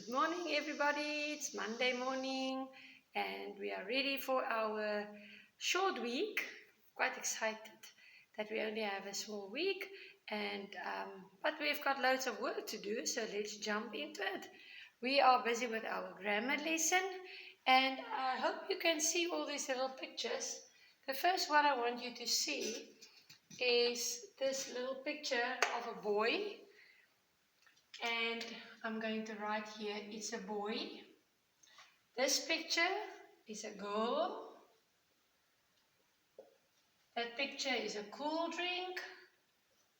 Good morning, everybody. It's Monday morning, and we are ready for our short week. Quite excited that we only have a small week, but we've got loads of work to do, so let's jump into it. We are busy with our grammar lesson, and I hope you can see all these little pictures. The first one I want you to see is this little picture of a boy. And I'm going to write here, it's a boy. This picture is a girl. That picture is a cool drink.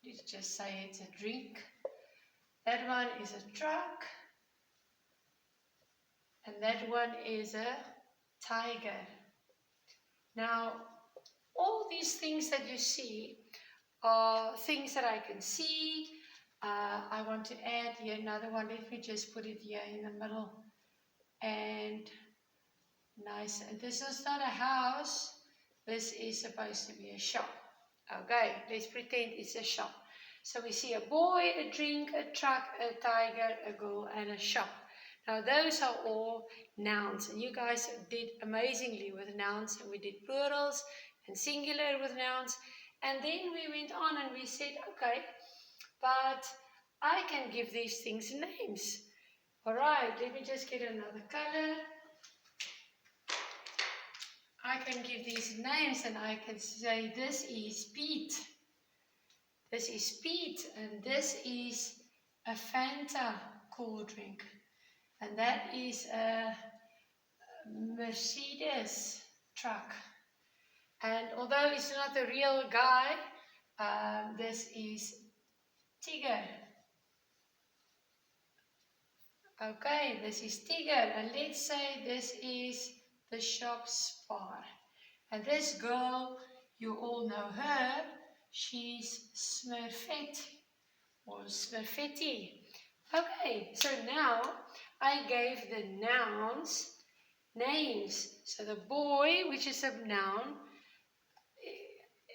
Let's just say it's a drink. That one is a truck. And that one is a tiger. Now, all these things that you see are things that I can see. I want to add here another one. Let me just put it here in the middle. And nice. And this is not a house. This is supposed to be a shop. Okay, let's pretend it's a shop. So we see a boy, a drink, a truck, a tiger, a girl, and a shop. Now those are all nouns. And you guys did amazingly with nouns. And we did plurals and singular with nouns. And then we went on and we said, okay, but I can give these things names. All right, let me just get another color. I can give these names and I can say this is Pete. This is Pete and this is a Fanta cool drink. And that is a Mercedes truck. And although it's not a real guy, this is Tiger. Okay, this is Tiger. And let's say this is the shop Spar. And this girl, you all know her, she's Smurfette or Smurfetti. Okay, so now I gave the nouns names. So the boy, which is a noun,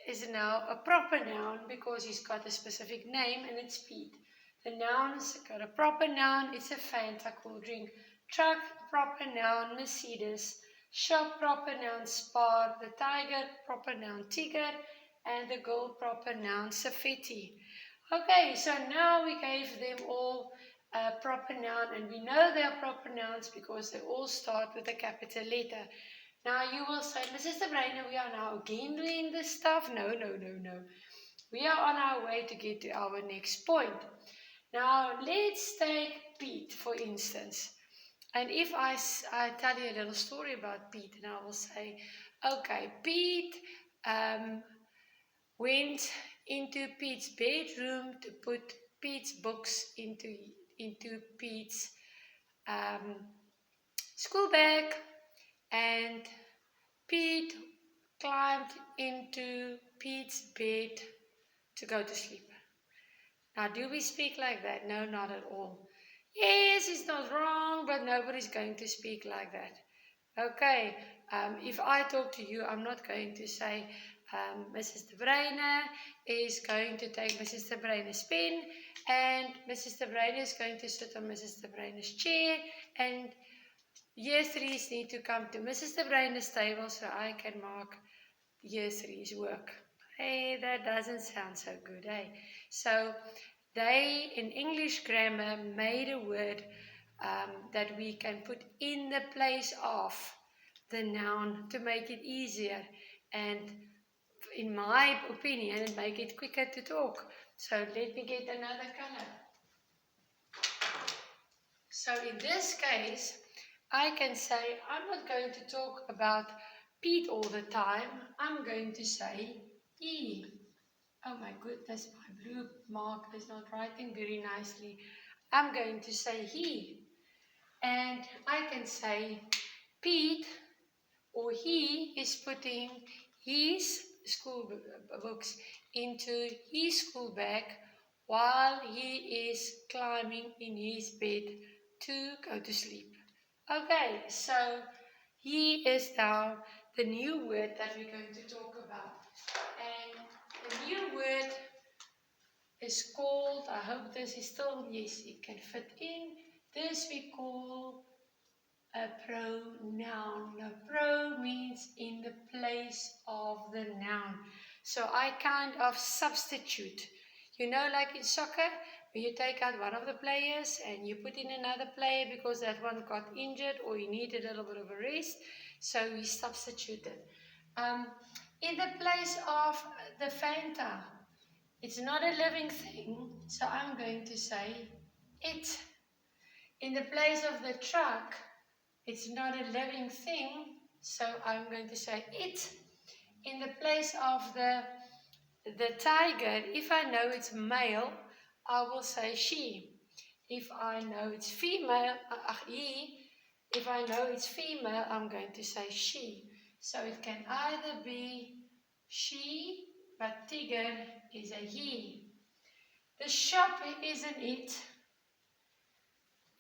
is now a proper noun because he's got a specific name and it's Pete. The noun's got a proper noun, it's a Fanta cool drink. Truck, proper noun, Mercedes. Shop, proper noun, Spar. The tiger, proper noun, Tiger. And the girl, proper noun, Safety. Okay, so now we gave them all a proper noun, and we know they are proper nouns because they all start with a capital letter. Now you will say, Mrs. De Bruyne, we are now again doing this stuff. No. We are on our way to get to our next point. Now let's take Pete, for instance. And if I tell you a little story about Pete, and I will say, okay, Pete went into Pete's bedroom to put Pete's books into Pete's school bag, and Pete climbed into Pete's bed to go to sleep. Now, do we speak like that? No, not at all. Yes, it's not wrong, but nobody's going to speak like that. Okay, if I talk to you, I'm not going to say, Mrs. De Bruyne is going to take Mrs. De Bruyne's pen, and Mrs. De Bruyne is going to sit on Mrs. De Bruyne's chair, and year threes need to come to Mrs. De Bruyne's table so I can mark year three's work. Hey, that doesn't sound so good, eh? So they, in English grammar, made a word that we can put in the place of the noun to make it easier and, in my opinion, make it quicker to talk. So let me get another color. So in this case, I can say, I'm not going to talk about Pete all the time. I'm going to say he. Oh my goodness, my blue mark is not writing very nicely. I'm going to say he. And I can say Pete, or he is putting his school books into his school bag while he is climbing in his bed to go to sleep. Okay, so he is now the new word that we're going to talk about. And the new word is called, I hope this is still, yes, it can fit in. This we call a pronoun. Now, pro means in the place of the noun. So I kind of substitute. You know, like in soccer, where you take out one of the players and you put in another player because that one got injured or you need a little bit of a rest. So we substituted. In the place of the Fanta, it's not a living thing, so I'm going to say it. In the place of the truck, it's not a living thing, so I'm going to say it. In the place of the tiger, if I know it's male, I will say she. If I know it's female, he. If I know it's female, I'm going to say she. So it can either be she, but tiger is a he. The shop is an it,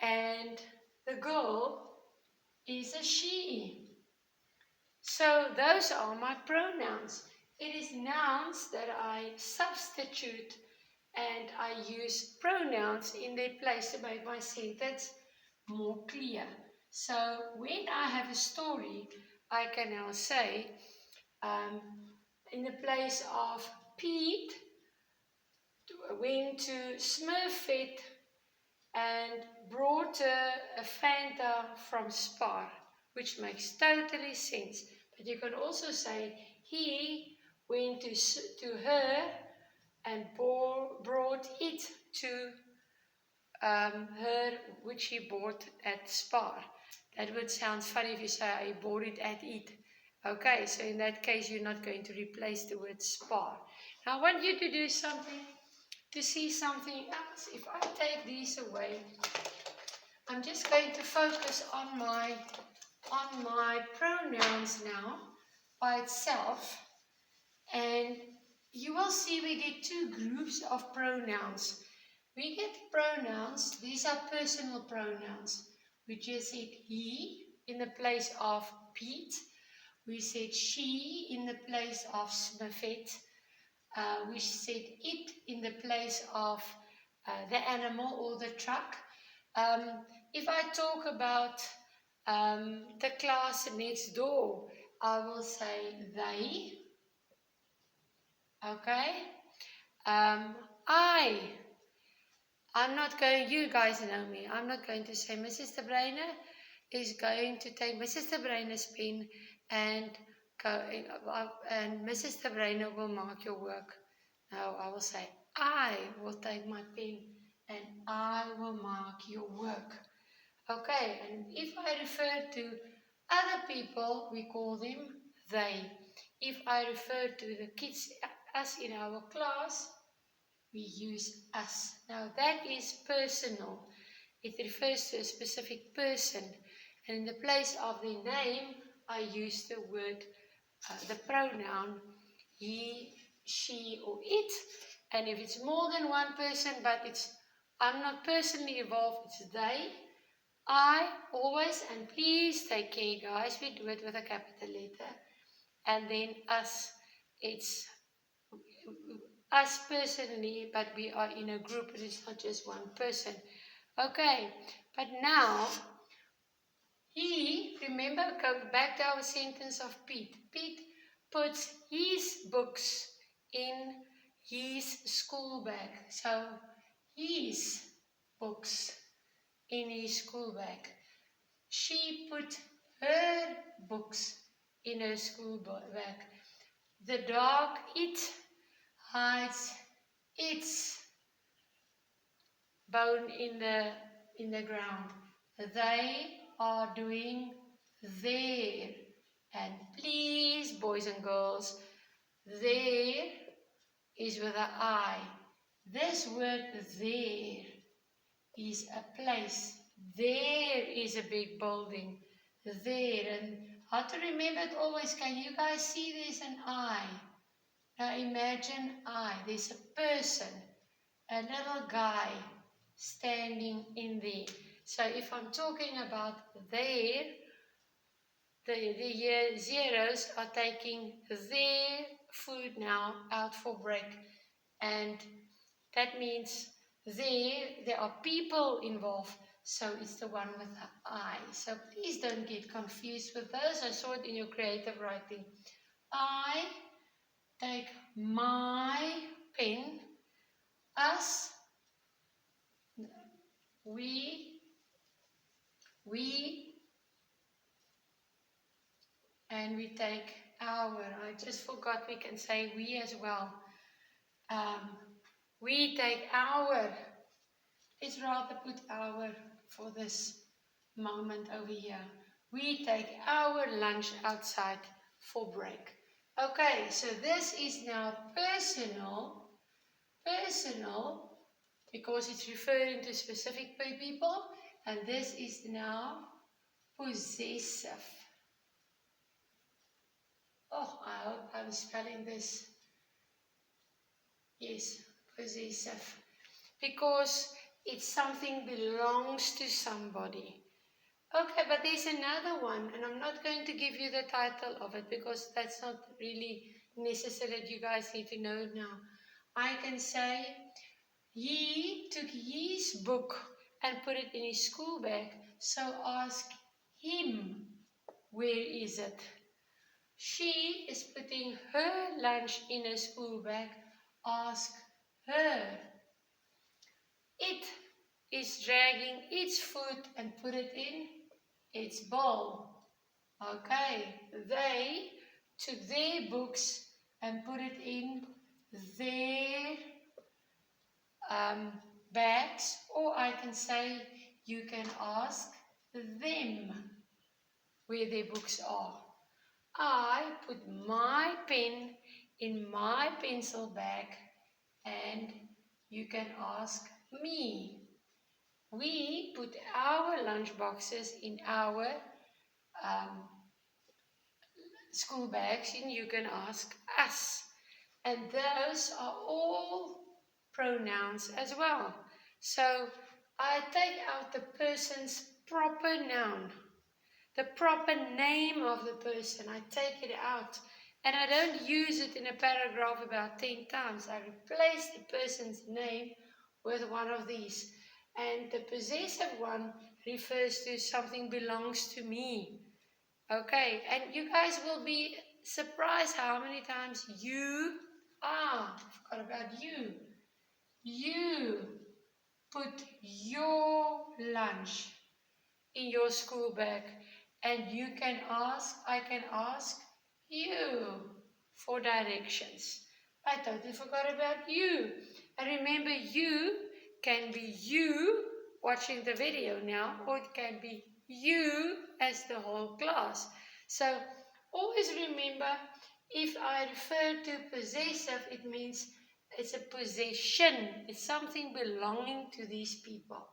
and the girl is a she. So those are my pronouns. It is nouns that I substitute and I use pronouns in their place to make my sentence more clear. So when I have a story, I can now say, in the place of Pete went to Smurfit and brought a Fanta from Spar, which makes totally sense. But you can also say he went to her and brought it to her, which he bought at Spar. That would sound funny if you say I bought it at it. Okay, so in that case, you're not going to replace the word Spar. Now, I want you to do something, to see something else. If I take these away, I'm just going to focus on my pronouns now by itself, and you will see we get two groups of pronouns. We get pronouns, these are personal pronouns. We just said he in the place of Pete. We said she in the place of Smurfette. We said it in the place of the animal or the truck. If I talk about the class next door, I will say they. Okay? I'm not going, you guys know me, I'm not going to say Mrs. De Bruyne is going to take Mrs. De Bruyne's pen and go, and Mrs. De Bruyne will mark your work. No, I will say, I will take my pen and I will mark your work. Okay, and if I refer to other people, we call them they. If I refer to the kids, us in our class, we use us. Now that is personal. It refers to a specific person. And in the place of the name, I use the word, the pronoun he, she, or it. And if it's more than one person, but I'm not personally involved, it's they. I always, and please take care, guys, we do it with a capital letter. And then us, it's us personally, but we are in a group, it's not just one person. Okay, but now, he, remember, go back to our sentence of Pete. Pete puts his books in his school bag. So, his books in his school bag. She put her books in her school bag. The dog, it hides its bone in the ground. They are doing their. And please, boys and girls, there is with an I. This word there is a place. There is a big building. There. And how to remember it always. Can you guys see there's an I? Now imagine I. There's a person, a little guy standing in there. So if I'm talking about there, the zeros are taking their food now out for break. And that means there are people involved. So it's the one with the I. So please don't get confused with those. I saw it in your creative writing. I take my pen, us, we, and we take our. I just forgot we can say we as well. We take our. Let's rather put our for this moment over here. We take our lunch outside for break. Okay, so this is now personal, because it's referring to specific people, and this is now possessive. Oh, I hope I'm spelling this. Yes, possessive. Because it's something belongs to somebody. Okay, but there's another one, and I'm not going to give you the title of it because that's not really necessary that you guys need to know it now. I can say, he took his book and put it in his school bag, so ask him, where is it? She is putting her lunch in a school bag, ask her. It is dragging its food and put it in its bowl. Okay, they took their books and put it in their bags, or I can say you can ask them where their books are. I put my pen in my pencil bag, and you can ask me. We put our lunch boxes in our school bags, and you can ask us. And those are all pronouns as well. So I take out the person's proper noun, the proper name of the person. I take it out. And I don't use it in a paragraph about 10 times. I replace the person's name with one of these. And the possessive one refers to something belongs to me. Okay, and you guys will be surprised how many times you I forgot about you. You put your lunch in your school bag, and I can ask you for directions. I totally forgot about you. And remember, you can be you watching the video now, or it can be you as the whole class. So always remember, if I refer to possessive, it means it's a possession. It's something belonging to these people.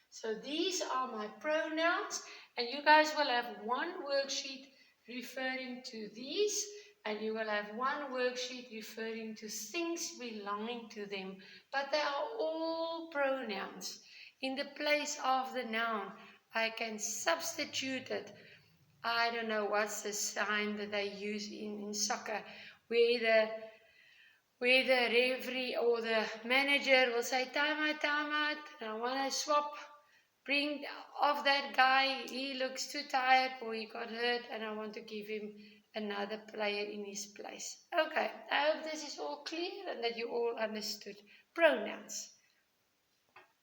So these are my pronouns, and you guys will have one worksheet referring to these, and you will have one worksheet referring to things belonging to them, but they are all pronouns. In the place of the noun, I can substitute it. I don't know what's the sign that they use in soccer, where the referee or the manager will say, time out, and I want to swap. Bring off that guy, he looks too tired or he got hurt, and I want to give him another player in his place. Okay, I hope this is all clear and that you all understood pronouns.